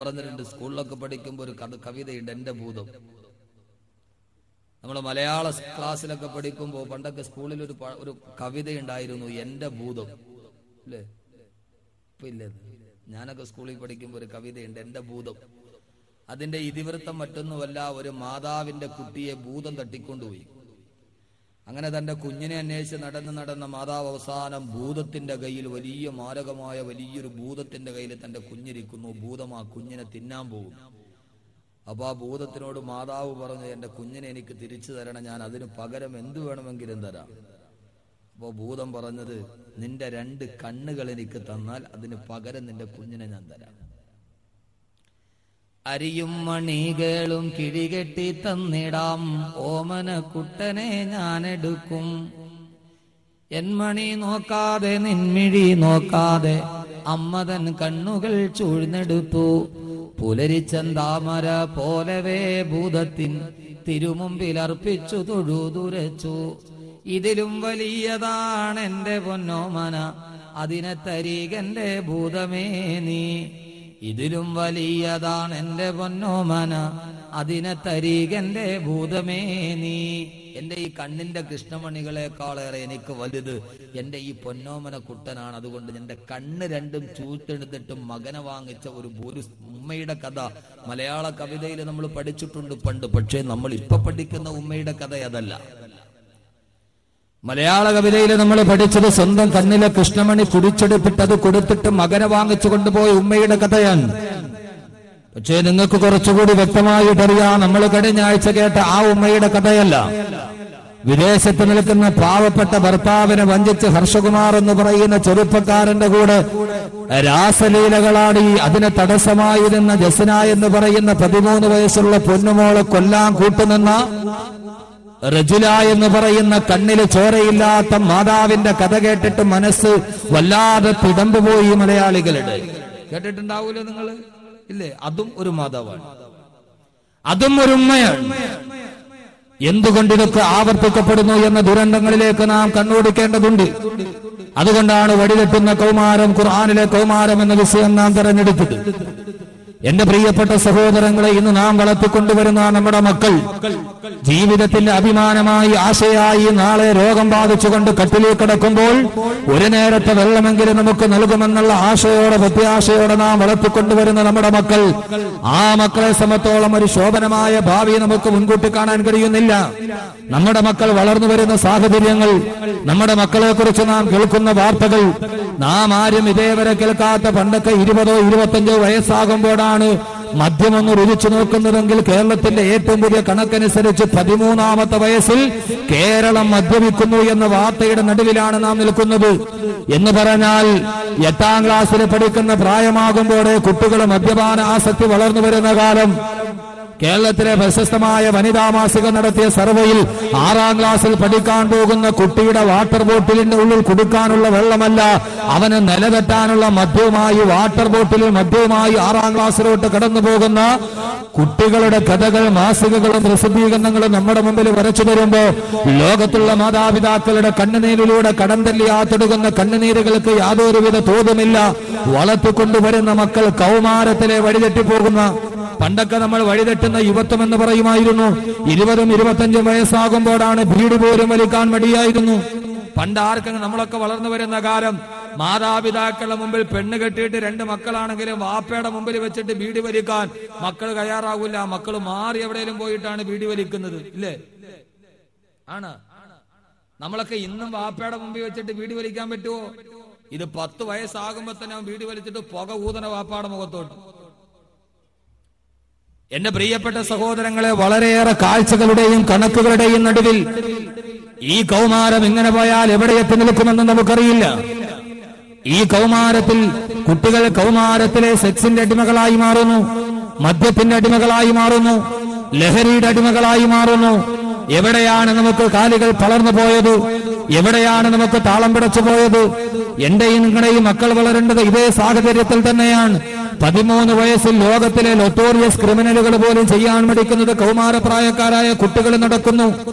പറഞ്ഞിട്ടുണ്ട്. സ്കൂളിലൊക്കെ പഠിക്കുമ്പോൾ ഒരു കവിതയുണ്ട്, എന്റെ ഭൂതം. നമ്മൾ മലയാള ക്ലാസ്സിലൊക്കെ പഠിക്കുമ്പോൾ പണ്ടൊക്കെ സ്കൂളിൽ ഒരു കവിതയുണ്ടായിരുന്നു, എന്റെ ഭൂതം, അല്ലേ? ഇപ്പൊ ഇല്ലേ? ഞാനൊക്കെ സ്കൂളിൽ പഠിക്കുമ്പോൾ ഒരു കവിതയുണ്ട്, എന്റെ ഭൂതം. അതിന്റെ ഇതിവൃത്തം മറ്റൊന്നുമല്ല, ഒരു മാതാവിന്റെ കുട്ടിയെ ഭൂതം തട്ടിക്കൊണ്ടുപോയി. അങ്ങനെ തന്റെ കുഞ്ഞിനെ അന്വേഷിച്ച് നടന്ന മാതാവ് അവസാനം ഭൂതത്തിന്റെ കയ്യിൽ, വലിയ മാരകമായ വലിയൊരു ഭൂതത്തിന്റെ കയ്യിൽ തന്റെ കുഞ്ഞിരിക്കുന്നു. ഭൂതം ആ കുഞ്ഞിനെ തിന്നാൻ പോകും. അപ്പൊ ആ ഭൂതത്തിനോട് മാതാവ് പറഞ്ഞു, എന്റെ കുഞ്ഞിനെ എനിക്ക് തിരിച്ചു തരണം, ഞാൻ അതിന് പകരം എന്തു വേണമെങ്കിലും തരാം. അപ്പൊ ഭൂതം പറഞ്ഞത്, നിന്റെ 2 കണ്ണുകൾ എനിക്ക് തന്നാൽ അതിന് പകരം നിന്റെ കുഞ്ഞിനെ ഞാൻ തരാം. അരിയും മണികളും കിഴികെട്ടി തന്നിടാം, ഓമന കുട്ടനെ ഞാൻ എടുക്കും. എന്മണി നോക്കാതെ നിൻമിഴി നോക്കാതെ അമ്മതൻ കണ്ണുകൾ ചൂഴ്ന്നെടുത്തു. പുലരിച്ചന്താമര പോലവേ ഭൂതത്തിൻ തിരുമുമ്പിൽ അർപ്പിച്ചു തൊഴുതുരച്ചു. ഇതിലും വലിയതാണ് എന്റെ പൊന്നോമന, അതിനെ തരീകന്റെ ഭൂതമേ നീ. ഇതിലും വലിയതാണ് എന്റെ പൊന്നോമന, അതിനെ തരീകന്റെ ഭൂതമേ നീ. എന്റെ ഈ കണ്ണിന്റെ കൃഷ്ണമണികളെക്കാളേറെ എനിക്ക് വലുത് എന്റെ ഈ പൊന്നോമന കുട്ടനാണ്. അതുകൊണ്ട് എന്റെ കണ്ണ് 2 ചൂത്തെടുത്തിട്ടും മകനെ വാങ്ങിച്ച ഒരു ഉമ്മയുടെ കഥ മലയാള കവിതയിൽ നമ്മൾ പഠിച്ചിട്ടുണ്ട് പണ്ട്. പക്ഷേ നമ്മൾ ഇപ്പൊ പഠിക്കുന്ന ഉമ്മയുടെ കഥ അതല്ല. മലയാള കവിതയിൽ നമ്മൾ പഠിച്ചത് സ്വന്തം കണ്ണിലെ കൃഷ്ണമണി കുടിച്ചെടുപ്പിട്ടത് കൊടുത്തിട്ട് മകനെ വാങ്ങിച്ചു കൊണ്ടുപോയ ഉമ്മയുടെ കഥയാണ്. പക്ഷേ നിങ്ങൾക്ക് കുറച്ചുകൂടി വ്യക്തമായിട്ടറിയാം, നമ്മൾ കഴിഞ്ഞ ആഴ്ച കേട്ട ആ ഉമ്മയുടെ കഥയല്ല. വിദേശത്ത് നിൽക്കുന്ന പാവപ്പെട്ട ഭർത്താവിനെ വഞ്ചിച്ച് ഹർഷകുമാർ എന്ന് പറയുന്ന ചെറുപ്പക്കാരന്റെ കൂടെ രാസലീലകളാടി അതിന് തടസ്സമായിരുന്ന ജസ്ന എന്ന് പറയുന്ന 13 വയസ്സുള്ള പൊന്നുമോളെ കൊല്ലാൻ കൂട്ടുനിന്ന റജുല എന്ന് പറയുന്ന കണ്ണില് ചോരയില്ലാത്ത മാതാവിന്റെ കഥ കേട്ടിട്ട് മനസ്സ് വല്ലാതെ പിടമ്പുപോയി മലയാളികളുടെ. കേട്ടിട്ടുണ്ടാവൂലോ നിങ്ങൾ, ഇല്ലേ? അതും ഒരു മാതാവാണ്, അതും ഒരു ഉമ്മയാണ്. എന്തുകൊണ്ട് ഇതൊക്കെ ആവർത്തിക്കപ്പെടുന്നു എന്ന ദുരന്തങ്ങളിലേക്ക് നാം കണ്ണോടിക്കേണ്ടതുണ്ട്. അതുകൊണ്ടാണ് വഴിതെറ്റുന്ന കൗമാരം, ഖുർആനിലെ കൗമാരം എന്ന വിഷയം നാം തെരഞ്ഞെടുത്തത്. എന്റെ പ്രിയപ്പെട്ട സഹോദരങ്ങളെ, ഇന്ന് നാം വളർത്തിക്കൊണ്ടുവരുന്ന നമ്മുടെ മക്കൾ ജീവിതത്തിന്റെ അഭിമാനമായി, ആശയായി, നാളെ രോഗം ബാധിച്ചുകൊണ്ട് കട്ടിലേക്ക് കിടക്കുമ്പോൾ ഒരു നേരത്തെ വെള്ളമെങ്കിലും നമുക്ക് നൽകുമെന്നുള്ള ആശയോടെ, പ്രത്യാശയോടെ നാം വളർത്തിക്കൊണ്ടുവരുന്ന നമ്മുടെ മക്കൾ, ആ മക്കളെ സംബന്ധിച്ചോളം ഒരു ശോഭനമായ ഭാവി നമുക്ക് മുൻകൂട്ടി കാണാൻ കഴിയുന്നില്ല. നമ്മുടെ മക്കൾ വളർന്നു വരുന്ന സാഹചര്യങ്ങൾ, നമ്മുടെ മക്കളെ കുറിച്ച് നാം കേൾക്കുന്ന വാർത്തകൾ, നാം ആരും ഇതേവരെ കേൾക്കാത്ത, പണ്ടൊക്കെ 20 25 വയസ്സാകുമ്പോഴാണ് മദ്യമൊന്ന് രുചിച്ചു നോക്കുന്നതെങ്കിൽ കേരളത്തിന്റെ ഏറ്റവും പുതിയ കണക്കനുസരിച്ച് 13ാമത്തെ വയസ്സിൽ കേരളം മദ്യപിക്കുന്നു എന്ന വാർത്തയുടെ നടുവിലാണ് നാം നിൽക്കുന്നത്. എന്ന് പറഞ്ഞാൽ 8ാം ക്ലാസ്സിൽ പഠിക്കുന്ന പ്രായമാകുമ്പോഴേ കുട്ടികൾ മദ്യപാന ആസക്തി വളർന്നു വരുന്ന കാലം. കേരളത്തിലെ പ്രശസ്തമായ വനിതാ മാസിക നടത്തിയ സർവേയിൽ 6ാം ക്ലാസ്സിൽ പഠിക്കാൻ പോകുന്ന കുട്ടിയുടെ വാട്ടർ ബോട്ടിലിന്റെ ഉള്ളിൽ കുടിക്കാനുള്ള വെള്ളമല്ല, അവന് നിലതെറ്റാനുള്ള മദ്യവുമായി, വാട്ടർ ബോട്ടിലിൽ മദ്യവുമായി 6ാം ക്ലാസ്സിലോട്ട് കടന്നു പോകുന്ന കുട്ടികളുടെ കഥകൾ മാസികകളും പ്രസിദ്ധീകരണങ്ങളും നമ്മുടെ മുമ്പിൽ വരച്ചു തരുമ്പോ ലോകത്തുള്ള മാതാപിതാക്കളുടെ കണ്ണുനീരിലൂടെ കടം തല്ലി ആത്തൊടുക്കുന്ന കണ്ണുനീരുകൾക്ക് യാതൊരുവിധ തോതുമില്ല. വളർത്തിക്കൊണ്ടുവരുന്ന മക്കൾ കൗമാരത്തിലെ വഴിതെറ്റിപ്പോകുന്ന, പണ്ടൊക്കെ നമ്മൾ വഴിതെറ്റുന്ന യുവത്വം എന്ന് പറയുമായിരുന്നു. 20 25 വയസ്സാകുമ്പോഴാണ് ബീഡി പോലും വലിക്കാൻ മടിയായിരുന്നു. പണ്ട് ആർക്കെങ്കിലും, നമ്മളൊക്കെ വളർന്നു വരുന്ന കാലം, മാതാപിതാക്കളുടെ മുമ്പിൽ പെണ്ണ് കെട്ടിയിട്ട് 2 മക്കളാണെങ്കിലും വാപ്പയുടെ മുമ്പിൽ വെച്ചിട്ട് ബീഡി വലിക്കാൻ മക്കൾ തയ്യാറാവില്ല. മക്കൾ മാറി എവിടെയെങ്കിലും പോയിട്ടാണ് ബീഡി വലിക്കുന്നത്, ഇല്ലേ? ആണ്. നമ്മളൊക്കെ ഇന്നും വാപ്പയുടെ മുമ്പിൽ വെച്ചിട്ട് ബീഡി വലിക്കാൻ പറ്റുമോ? ഇത് 10 വയസ്സാകുമ്പോ തന്നെ ബീഡി വലിച്ചിട്ട് പുക ഊതന വാപ്പയുടെ മുഖത്തോട്ട്. എന്റെ പ്രിയപ്പെട്ട സഹോദരങ്ങളെ, വളരെയേറെ കാഴ്ചകളുടെയും കണക്കുകളുടെയും നടുവിൽ ഈ കൗമാരം ഇങ്ങനെ പോയാൽ എവിടെ എത്തി നിൽക്കുമെന്ന് നമുക്കറിയില്ല. ഈ കൗമാരത്തിൽ കുട്ടികൾ കൗമാരത്തിലെ സെക്സിന്റെ അടിമകളായി മാറുന്നു, മദ്യത്തിന്റെ അടിമകളായി മാറുന്നു, ലഹരിയുടെ അടിമകളായി മാറുന്നു. എവിടെയാണ് നമുക്ക് കാലുകൾ തളർന്നു പോയത്? എവിടെയാണ് നമുക്ക് താളം പിടച്ചു പോയത്? എന്റെയും നിങ്ങളുടെയും മക്കൾ വളരേണ്ടത് ഇതേ സാഹചര്യത്തിൽ തന്നെയാണ്. 13 വയസ്സിൽ ലോകത്തിലെ നൊട്ടോറിയസ് ക്രിമിനലുകൾ പോലും ചെയ്യാൻ മടിക്കുന്നത് കൗമാരപ്രായക്കാരായ കുട്ടികൾ നടക്കുന്നു,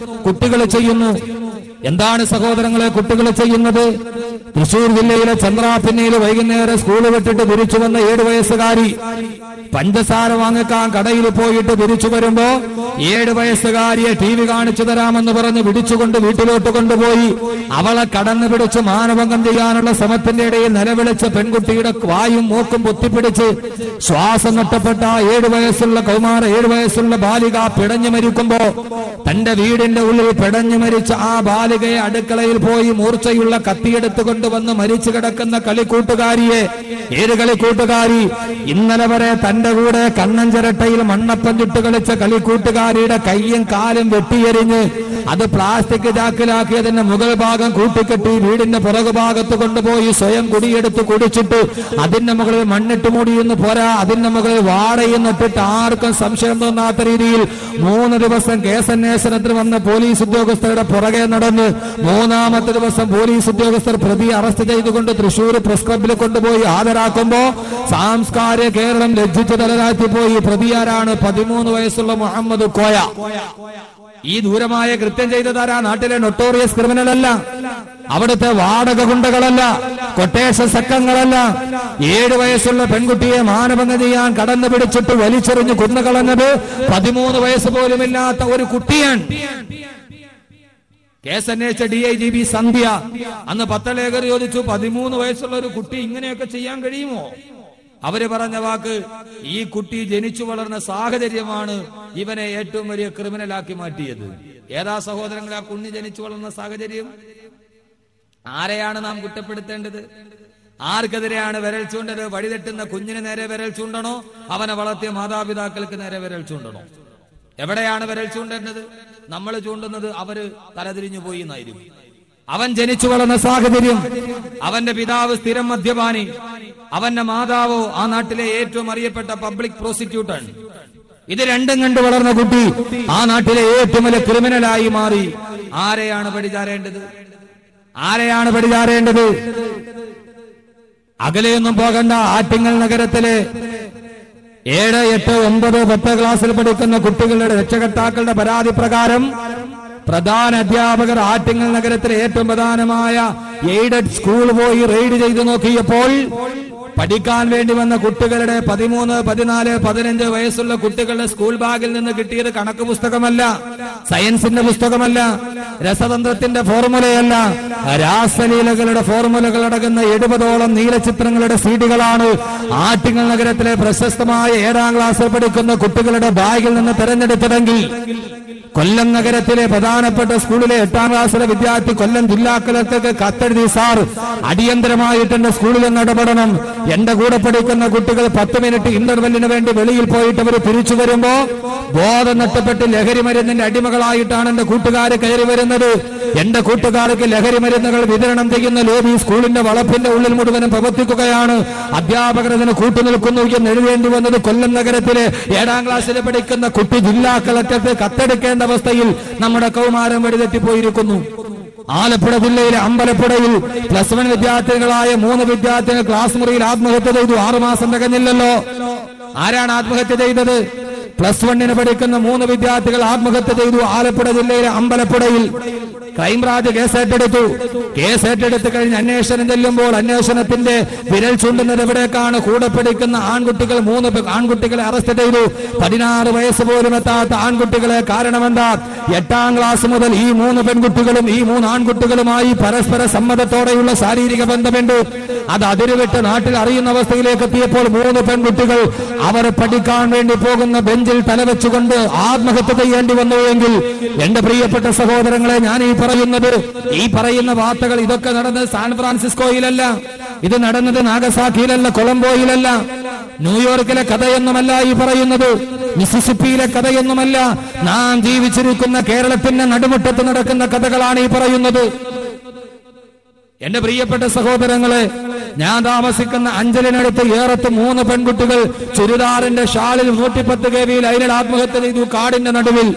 കുട്ടികൾ ചെയ്യുന്നു. എന്താണ് സഹോദരങ്ങളെ കുട്ടികൾ ചെയ്യുന്നത്? തൃശൂർ ജില്ലയിലെ ചന്ദ്രാപിന്നയിൽ വൈകുന്നേരം സ്കൂൾ വിട്ടിട്ട് തിരിച്ചു വന്ന 7 വയസ്സുകാരി പഞ്ചസാര വാങ്ങിക്കാൻ കടയിൽ പോയിട്ട് തിരിച്ചു വരുമ്പോ 7 വയസ്സുകാരിയെ TV കാണിച്ചു തരാമെന്ന് പറഞ്ഞ് പിടിച്ചുകൊണ്ട് വീട്ടിലോട്ട് കൊണ്ടുപോയി അവളെ കടന്നു പിടിച്ച് മാനഭംഗം ചെയ്യാനുള്ള ശ്രമത്തിന്റെ ഇടയിൽ നിലവിളിച്ച പെൺകുട്ടിയുടെ വായും മൂക്കും പൊത്തിപ്പിടിച്ച് ശ്വാസം നഷ്ടപ്പെട്ട 7 വയസ്സുള്ള 7 വയസ്സുള്ള ബാലിക പിടഞ്ഞു മരിക്കുമ്പോ തന്റെ വീടിന്റെ ഉള്ളിൽ പിടഞ്ഞു മരിച്ച ആ ബാലികയെ അടുക്കളയിൽ പോയി മൂർച്ചയുള്ള കത്തിയെടുത്ത് കൊണ്ടുവന്ന് മരിച്ചു കിടക്കുന്ന കളിക്കൂട്ടുകാരിയെ ഏത് കളിക്കൂട്ടുകാരി ഇന്നലെ വരെ തന്റെ കൂടെ കണ്ണൻ ചിരട്ടയിൽ മണ്ണപ്പം ചുട്ട് കളിച്ച കളിക്കൂട്ടുകാരിയുടെ കയ്യും കാലും വെട്ടിയെരിഞ്ഞ് അത് പ്ലാസ്റ്റിക് ചാക്കിലാക്കിയതിന്റെ മുകൾ ഭാഗം കൂട്ടിക്കെട്ടി വീടിന്റെ പുറകു ഭാഗത്ത് കൊണ്ടുപോയി സ്വയം കുടിയെടുത്ത് കുടിച്ചിട്ട് അതിന്റെ മുകളിൽ മണ്ണിട്ട് മൂടിയെന്ന് പോരാ അതിന്റെ മുകളിൽ വാടയെന്നിട്ടിട്ട് ആർക്കും സംശയം തോന്നാത്ത രീതിയിൽ 3 ദിവസം കേസന്വേഷണത്തിന് വന്ന പോലീസ് ഉദ്യോഗസ്ഥരുടെ പുറകെ നടന്ന് 3ാമത്തെ ദിവസം പോലീസ് ഉദ്യോഗസ്ഥർ പ്രതി അറസ്റ്റ് ചെയ്തുകൊണ്ട് തൃശൂർ പ്രസ് ക്ലബിൽ കൊണ്ടുപോയി ഹാജരാക്കുമ്പോ സാംസ്കാരിക കേരളം ലജ്ജിച്ച് തലതാറ്റിപ്പോയി. പ്രതിയാരാണ്? 13 വയസ്സുള്ള മുഹമ്മദ് കോയ. ഈ ദൂരമായ കൃത്യം ചെയ്തതാരാ? നാട്ടിലെ നൊട്ടോറിയസ് ക്രിമിനൽ അല്ല, അവിടുത്തെ വാടക ഗുണ്ടകളല്ല, കൊട്ടേഷൻ സംഘങ്ങളല്ല. 7 വയസ്സുള്ള പെൺകുട്ടിയെ മാനഭംഗം ചെയ്യാൻ കടന്നു പിടിച്ചിട്ട് വലിച്ചെറിഞ്ഞ് കൊന്നുകളഞ്ഞത് 13 വയസ്സ് പോലുമില്ലാത്ത ഒരു കുട്ടിയാണ്. കേസന്വേഷിച്ച DIGP സന്ധ്യ അന്ന് പത്രലേഖകർ ചോദിച്ചു, 13 വയസ്സുള്ള ഒരു കുട്ടി ഇങ്ങനെയൊക്കെ ചെയ്യാൻ കഴിയുമോ? അവര് പറഞ്ഞ വാക്ക്, ഈ കുട്ടി ജനിച്ചു വളർന്ന സാഹചര്യമാണ് ഇവനെ ഏറ്റവും വലിയ ക്രിമിനലാക്കി മാറ്റിയത്. ഏതാ സഹോദരങ്ങളെ ആ കുഞ്ഞ് ജനിച്ചു വളർന്ന സാഹചര്യം? ആരെയാണ് നാം കുറ്റപ്പെടുത്തേണ്ടത്? ആർക്കെതിരെയാണ് വിരൽ ചൂണ്ടത്? വഴിതെറ്റുന്ന കുഞ്ഞിന് നേരെ വിരൽ ചൂണ്ടണോ? അവനെ വളർത്തിയ മാതാപിതാക്കൾക്ക് നേരെ വിരൽ ചൂണ്ടണോ? എവിടെയാണ് വിരൽ ചൂണ്ടേണ്ടത്? നമ്മൾ ചൂണ്ടുന്നത് അവര് തലതിരിഞ്ഞു പോയി എന്നായിരുന്നു. അവൻ ജനിച്ചു വളർന്ന സാഹചര്യം, അവന്റെ പിതാവ് സ്ഥിരം മദ്യപാനി, അവന്റെ മാതാവോ ആ നാട്ടിലെ ഏറ്റവും അറിയപ്പെട്ട പബ്ലിക് പ്രോസിക്യൂട്ടറാണ്. ഇത് രണ്ടും കണ്ടു വളർന്ന കുട്ടി ആ നാട്ടിലെ ഏറ്റവും വലിയ ക്രിമിനലായി മാറി. ആരെയാണ് പഠിച്ചാരേണ്ടത്? ആരെയാണ് പഠിച്ചാരേണ്ടത്? അകലെയൊന്നും പോകണ്ട. ആറ്റിങ്ങൽ നഗരത്തിലെ 7, 8, 9, 10 ക്ലാസ്സിൽ പഠിക്കുന്ന കുട്ടികളുടെ രക്ഷകർത്താക്കളുടെ പരാതി പ്രകാരം പ്രധാന അധ്യാപകർ ആറ്റിങ്ങൽ നഗരത്തിലെ ഏറ്റവും പ്രധാനമായ എയ്ഡഡ് സ്കൂൾ പോയി റെയ്ഡ് ചെയ്തു നോക്കിയപ്പോൾ പഠിക്കാൻ വേണ്ടി വന്ന കുട്ടികളുടെ 13, 14, 15 വയസ്സുള്ള കുട്ടികളുടെ സ്കൂൾ ബാഗിൽ നിന്ന് കിട്ടിയത് കണക്ക് പുസ്തകമല്ല, സയൻസിന്റെ പുസ്തകമല്ല, രസതന്ത്രത്തിന്റെ ഫോർമുലയല്ല, രാസലീലകളുടെ ഫോർമുലകൾ അടങ്ങുന്ന 70ഓളം നീലചിത്രങ്ങളുടെ സീഡികളാണ് ആറ്റിങ്ങൽ നഗരത്തിലെ പ്രശസ്തമായ 7ാം ക്ലാസ്സിൽ പഠിക്കുന്ന കുട്ടികളുടെ ബാഗിൽ നിന്ന് തെരഞ്ഞെടുത്തതെങ്കിൽ കൊല്ലം നഗരത്തിലെ പ്രധാനപ്പെട്ട സ്കൂളിലെ 8ാം ക്ലാസ്സിലെ വിദ്യാർത്ഥി കൊല്ലം ജില്ലാ കളക്ടർക്ക് കത്തെഴുതി, സാർ അടിയന്തരമായിട്ട് എന്റെ സ്കൂളിൽ നിന്ന് ഇടപെടണം, എന്റെ കൂടെ പഠിക്കുന്ന കുട്ടികൾ 10 മിനിറ്റ് ഇന്റർവെല്ലിന് വേണ്ടി വെളിയിൽ പോയിട്ട് അവർ തിരിച്ചു വരുമ്പോ ബോധം നഷ്ടപ്പെട്ട് ലഹരി മരുന്നിന്റെ അടിമകളായിട്ടാണ് എന്റെ കൂട്ടുകാര് കയറി വരുന്നത്. എന്റെ കൂട്ടുകാർക്ക് ലഹരി മരുന്നുകൾ വിതരണം ചെയ്യുന്ന ലോബി സ്കൂളിന്റെ വളപ്പിന്റെ ഉള്ളിൽ മുഴുവനും പ്രവർത്തിക്കുകയാണ്. അധ്യാപകർ അതിന് കൂട്ടുനിൽക്കുന്നു എന്ന് എഴുതേണ്ടി വന്നത് കൊല്ലം നഗരത്തിലെ 7ാം ക്ലാസ്സിൽ പഠിക്കുന്ന കുട്ടി ജില്ലാ കളക്ടർക്ക് കത്തെടുക്കേണ്ട അവസ്ഥയിൽ നമ്മുടെ കൗമാരം വഴിതെറ്റിപ്പോയിരിക്കുന്നു. ആലപ്പുഴ ജില്ലയിലെ അമ്പലപ്പുഴയിൽ +1 വിദ്യാർത്ഥികളായ 3 വിദ്യാർത്ഥികൾ ക്ലാസ് മുറിയിൽ ആത്മഹത്യ ചെയ്തു. 6 മാസം തികഞ്ഞില്ലല്ലോ. ആരാണ് ആത്മഹത്യ ചെയ്തത്? +1 പഠിക്കുന്ന 3 വിദ്യാർത്ഥികൾ ആത്മഹത്യ ചെയ്തു. ആലപ്പുഴ ജില്ലയിലെ അമ്പലപ്പുഴയിൽ ക്രൈംബ്രാഞ്ച് കേസേറ്റെടുത്തു. കേസേറ്റെടുത്ത് കഴിഞ്ഞ് അന്വേഷണം ചെല്ലുമ്പോൾ അന്വേഷണത്തിന്റെ വിരൽ ചൂണ്ടുന്നത് എവിടേക്കാണ്? കൂടെ പഠിക്കുന്ന ആൺകുട്ടികൾ 3 ആൺകുട്ടികളെ അറസ്റ്റ് ചെയ്തു. 16 വയസ്സ് പോലും എത്താത്ത ആൺകുട്ടികളെ. കാരണമെന്താ? 8ാം ക്ലാസ് മുതൽ ഈ 3 പെൺകുട്ടികളും ഈ 3 ആൺകുട്ടികളുമായി പരസ്പര സമ്മതത്തോടെയുള്ള ശാരീരിക ബന്ധമുണ്ട്. അത് അതിരുവിട്ട് നാട്ടിൽ അറിയുന്ന അവസ്ഥയിലേക്ക് എത്തിയപ്പോൾ 3 പെൺകുട്ടികൾ അവർ പഠിക്കാൻ വേണ്ടി പോകുന്ന ബെഞ്ചിൽ തലവെച്ചുകൊണ്ട് ആത്മഹത്യ ചെയ്യേണ്ടി വന്നു. എങ്കിൽ എന്റെ പ്രിയപ്പെട്ട സഹോദരങ്ങളെ, ഞാൻ ഈ പറയുന്ന വാർത്തകൾ ഇതൊക്കെ നടന്നത് സാൻ ഫ്രാൻസിസ്കോയിലല്ല, ഇത് നടന്നത് നാഗസാക്കിയിലല്ല, കൊളംബോയിലല്ല, ന്യൂയോർക്കിലെ കഥയൊന്നുമല്ല ഈ പറയുന്നത്, മിസിസിപ്പിയിലെ കഥയൊന്നുമല്ല. നാം ജീവിച്ചിരിക്കുന്ന കേരളത്തിന്റെ നടുമുറ്റത്ത് നടക്കുന്ന കഥകളാണ് ഈ പറയുന്നത്. എന്റെ പ്രിയപ്പെട്ട സഹോദരങ്ങളെ, ഞാൻ താമസിക്കുന്ന അഞ്ചലിനടുത്ത് ഏറത്ത് 3 പെൺകുട്ടികൾ ചുരിദാറിന്റെ ഷാളിൽ 110 kV ലൈനിൽ ആത്മഹത്യ ചെയ്തു. കാടിന്റെ നടുവിൽ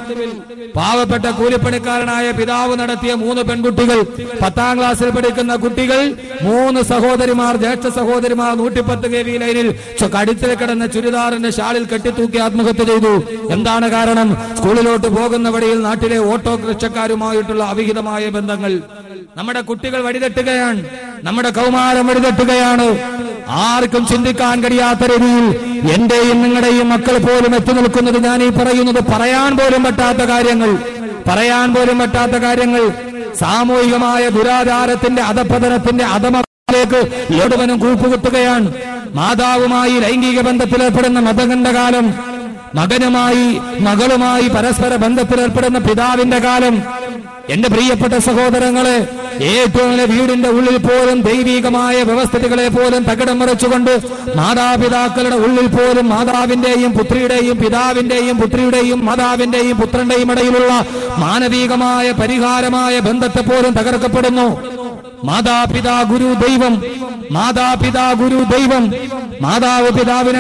പാവപ്പെട്ട കൂലിപ്പണിക്കാരനായ പിതാവ് നടത്തിയ 3 പെൺകുട്ടികൾ, 10ാം ക്ലാസ്സിൽ പഠിക്കുന്ന കുട്ടികൾ, 3 സഹോദരിമാർ, ജ്യേഷ്ഠ സഹോദരിമാർ 110 kV ലൈനിൽ കഴുത്തിൽ കിടന്ന ചുരിദാറിന്റെ ഷാളിൽ കെട്ടിത്തൂക്കി ആത്മഹത്യ ചെയ്തു. എന്താണ് കാരണം? സ്കൂളിലോട്ട് പോകുന്ന വഴിയിൽ നാട്ടിലെ ഓട്ടോ റിക്ഷക്കാരുമായിട്ടുള്ള അവിഹിതമായ ബന്ധങ്ങൾ. നമ്മുടെ കുട്ടികൾ വഴിതെറ്റുകയാണ്. നമ്മുടെ കൗമാരം വഴിതെറ്റുകയാണ്. ആർക്കും ചിന്തിക്കാൻ കഴിയാത്ത രീതിയിൽ എന്റെയും നിങ്ങളുടെയും മക്കൾ പോലും എത്തി നിൽക്കുന്നത് ഞാൻ ഈ പറയുന്നത് പറയാൻ പോലും പറ്റാത്ത കാര്യങ്ങൾ സാമൂഹികമായ ദുരാചാരത്തിന്റെ അധപതനത്തിന്റെ അധമത്തിലേക്ക് ഏടുവനും കൂപ്പുകുത്തുകയാണ്. മാതാവുമായി ലൈംഗിക ബന്ധത്തിലേർപ്പെടുന്ന മതകണ്ഠ കാലം, മകനുമായി മകളുമായി പരസ്പര ബന്ധത്തിലേർപ്പെടുന്ന പിതാവിന്റെ കാലം. എന്റെ പ്രിയപ്പെട്ട സഹോദരങ്ങളെ, ഏറ്റവും വലിയ വീടിന്റെ ഉള്ളിൽ പോലും ദൈവികമായ വ്യവസ്ഥിതികളെ പോലും തകിടം മറിച്ചുകൊണ്ട് മാതാപിതാക്കളുടെ ഉള്ളിൽ പോലും മാതാവിന്റെയും പുത്രിയുടെയും പിതാവിന്റെയും പുത്രിയുടെയും മാതാവിന്റെയും പുത്രന്റെയും ഇടയിലുള്ള മാനവികമായ പരിഹാരമായ ബന്ധത്തെ പോലും തകർക്കപ്പെടുന്നു. മാതാപിതാ ഗുരു ദൈവം, മാതാപിതാ ഗുരു ദൈവം. മാതാവ് പിതാവിനെ